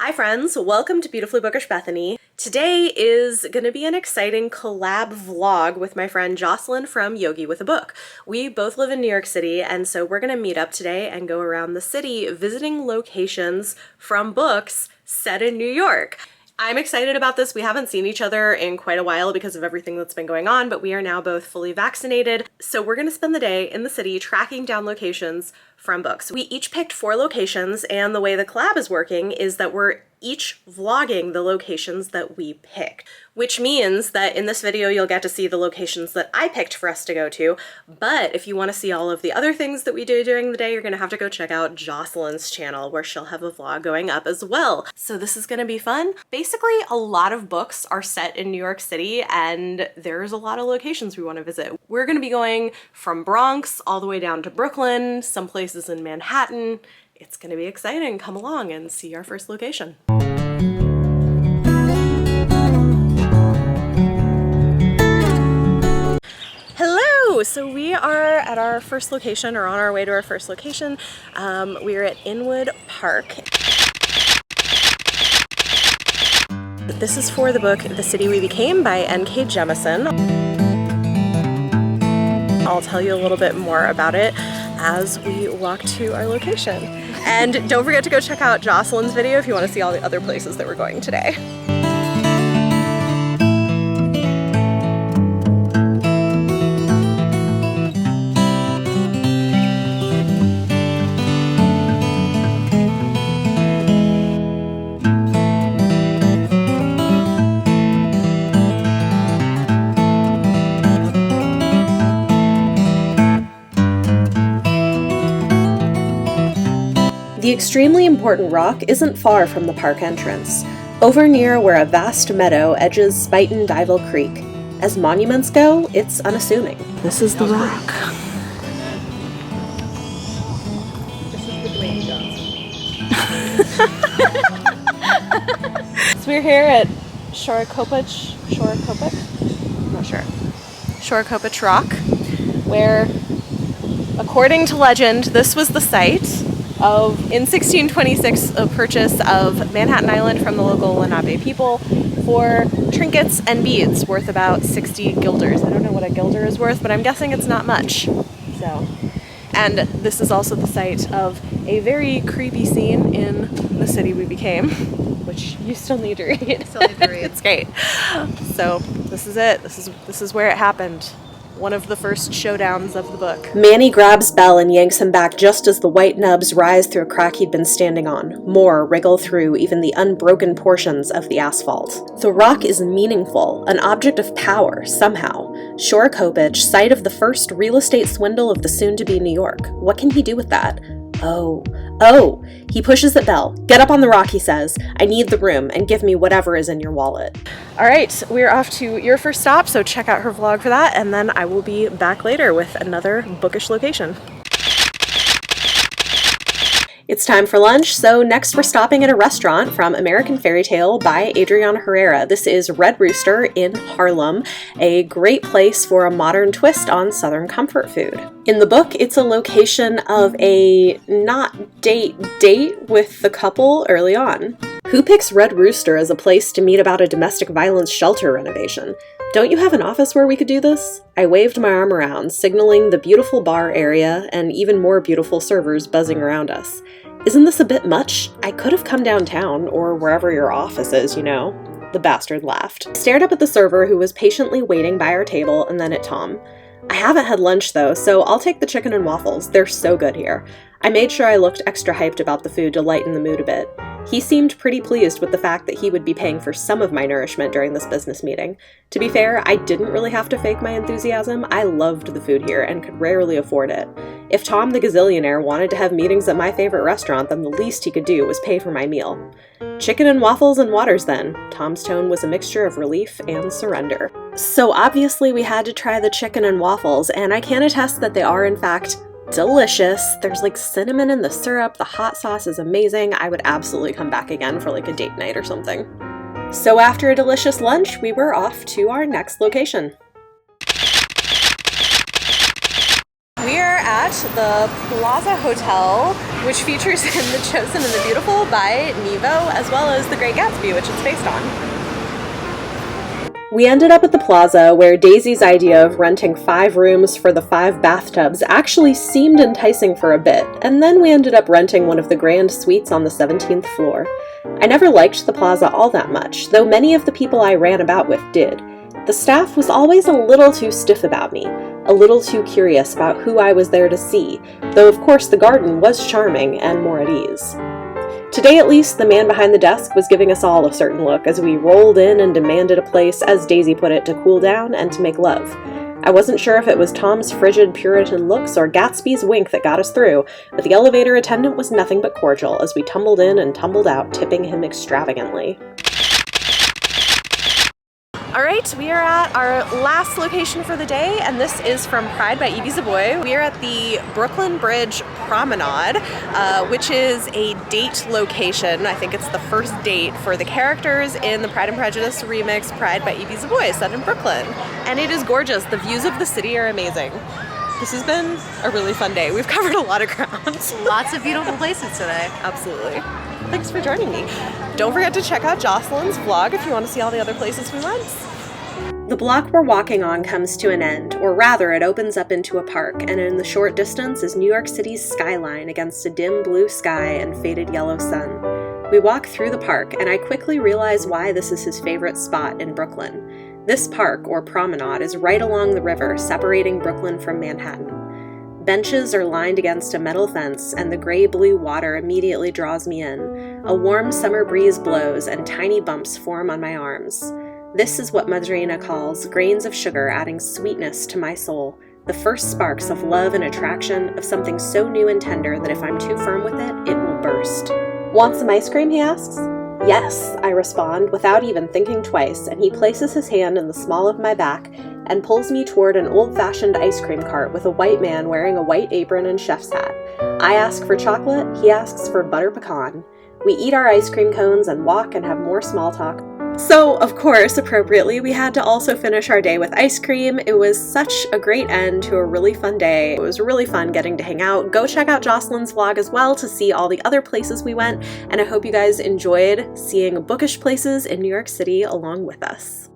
Hi friends, welcome to Beautifully Bookish Bethany. Today is going to be an exciting collab vlog with my friend Jocelyn from Yogi with a Book. We both live in New York City, and so we're going to meet up today and go around the city visiting locations from books set in New York. I'm excited about this. We haven't seen each other in quite a while because of everything that's been going on, but we are now both fully vaccinated. So we're going to spend the day in the city tracking down locations from books. We each picked 4 locations, and the way the collab is working is that we're each vlogging the locations that we picked, which means that in this video you'll get to see the locations that I picked for us to go to, but if you want to see all of the other things that we do during the day, you're going to have to go check out Jocelyn's channel where she'll have a vlog going up as well. So this is going to be fun. Basically, a lot of books are set in New York City and there's a lot of locations we want to visit. We're going to be going from Bronx all the way down to Brooklyn, some places in Manhattan. It's going to be exciting. Come along and see our first location. Hello! So we are at our first location, or on our way to our first location. We're at Inwood Park. This is for the book The City We Became by N.K. Jemisin. I'll tell you a little bit more about it as we walk to our location. And don't forget to go check out Jocelyn's video if you want to see all the other places that we're going today. The extremely important rock isn't far from the park entrance, over near where a vast meadow edges Spuyten Duyvil Creek. As monuments go, it's unassuming. This is the rock. This is the Dwayne Johnson. So we're here at Shorekopich Rock, where, according to legend, this was the site of, in 1626, a purchase of Manhattan Island from the local Lenape people for trinkets and beads worth about 60 guilders. I don't know what a guilder is worth, but I'm guessing it's not much. So, and this is also the site of a very creepy scene in The City We Became, which you still need to read. It's great. So this is it. This is where it happened. One of the first showdowns of the book. Manny grabs Belle and yanks him back just as the white nubs rise through a crack he'd been standing on. More wriggle through even the unbroken portions of the asphalt. The rock is meaningful, an object of power, somehow. Shorekopich, site of the first real estate swindle of the soon-to-be New York. What can he do with that? Oh. He pushes at Belle. Get up on the rock, he says. I need the room, and give me whatever is in your wallet. All right, we're off to your first stop, so check out her vlog for that, and then I will be back later with another bookish location. It's time for lunch, so next we're stopping at a restaurant from American Fairy Tale by Adriana Herrera. This is Red Rooster in Harlem, a great place for a modern twist on Southern comfort food. In the book, it's a location of a not-date with the couple early on. Who picks Red Rooster as a place to meet about a domestic violence shelter renovation? Don't you have an office where we could do this? I waved my arm around, signaling the beautiful bar area and even more beautiful servers buzzing around us. Isn't this a bit much? I could have come downtown, or wherever your office is, you know. The bastard laughed. I stared up at the server who was patiently waiting by our table and then at Tom. I haven't had lunch though, so I'll take the chicken and waffles. They're so good here. I made sure I looked extra hyped about the food to lighten the mood a bit. He seemed pretty pleased with the fact that he would be paying for some of my nourishment during this business meeting. To be fair, I didn't really have to fake my enthusiasm. I loved the food here and could rarely afford it. If Tom the gazillionaire wanted to have meetings at my favorite restaurant, then the least he could do was pay for my meal. Chicken and waffles and waters then. Tom's tone was a mixture of relief and surrender. So obviously we had to try the chicken and waffles, and I can attest that they are in fact delicious. There's like cinnamon in the syrup, the hot sauce is amazing. I would absolutely come back again for like a date night or something. So after a delicious lunch, we were off to our next location. We are at the Plaza Hotel which features in The Chosen and the Beautiful by Nevo, as well as The Great Gatsby, which it's based on. We ended up at the Plaza, where Daisy's idea of renting 5 rooms for the 5 bathtubs actually seemed enticing for a bit, and then we ended up renting one of the grand suites on the 17th floor. I never liked the Plaza all that much, though many of the people I ran about with did. The staff was always a little too stiff about me, a little too curious about who I was there to see, though of course the garden was charming and more at ease. Today, at least, the man behind the desk was giving us all a certain look as we rolled in and demanded a place, as Daisy put it, to cool down and to make love. I wasn't sure if it was Tom's frigid Puritan looks or Gatsby's wink that got us through, but the elevator attendant was nothing but cordial as we tumbled in and tumbled out, tipping him extravagantly. Alright, we are at our last location for the day, and this is from Pride by Evie Zaboy. We are at the Brooklyn Bridge Promenade, which is a date location. I think it's the first date for the characters in the Pride and Prejudice remix Pride by Evie Zaboy, set in Brooklyn. And it is gorgeous. The views of the city are amazing. This has been a really fun day. We've covered a lot of ground. Lots of beautiful places today. Absolutely. Thanks for joining me. Don't forget to check out Jocelyn's vlog if you want to see all the other places we went. The block we're walking on comes to an end, or rather it opens up into a park, and in the short distance is New York City's skyline against a dim blue sky and faded yellow sun. We walk through the park, and I quickly realize why this is his favorite spot in Brooklyn. This park, or promenade, is right along the river, separating Brooklyn from Manhattan. Benches are lined against a metal fence, and the gray-blue water immediately draws me in. A warm summer breeze blows, and tiny bumps form on my arms. This is what Madrina calls grains of sugar adding sweetness to my soul, the first sparks of love and attraction, of something so new and tender that if I'm too firm with it, it will burst. Want some ice cream, he asks. Yes, I respond, without even thinking twice, and he places his hand in the small of my back and pulls me toward an old-fashioned ice cream cart with a white man wearing a white apron and chef's hat. I ask for chocolate, he asks for butter pecan. We eat our ice cream cones and walk and have more small talk. So, of course, appropriately, we had to also finish our day with ice cream. It was such a great end to a really fun day. It was really fun getting to hang out. Go check out Jocelyn's vlog as well to see all the other places we went, and I hope you guys enjoyed seeing bookish places in New York City along with us.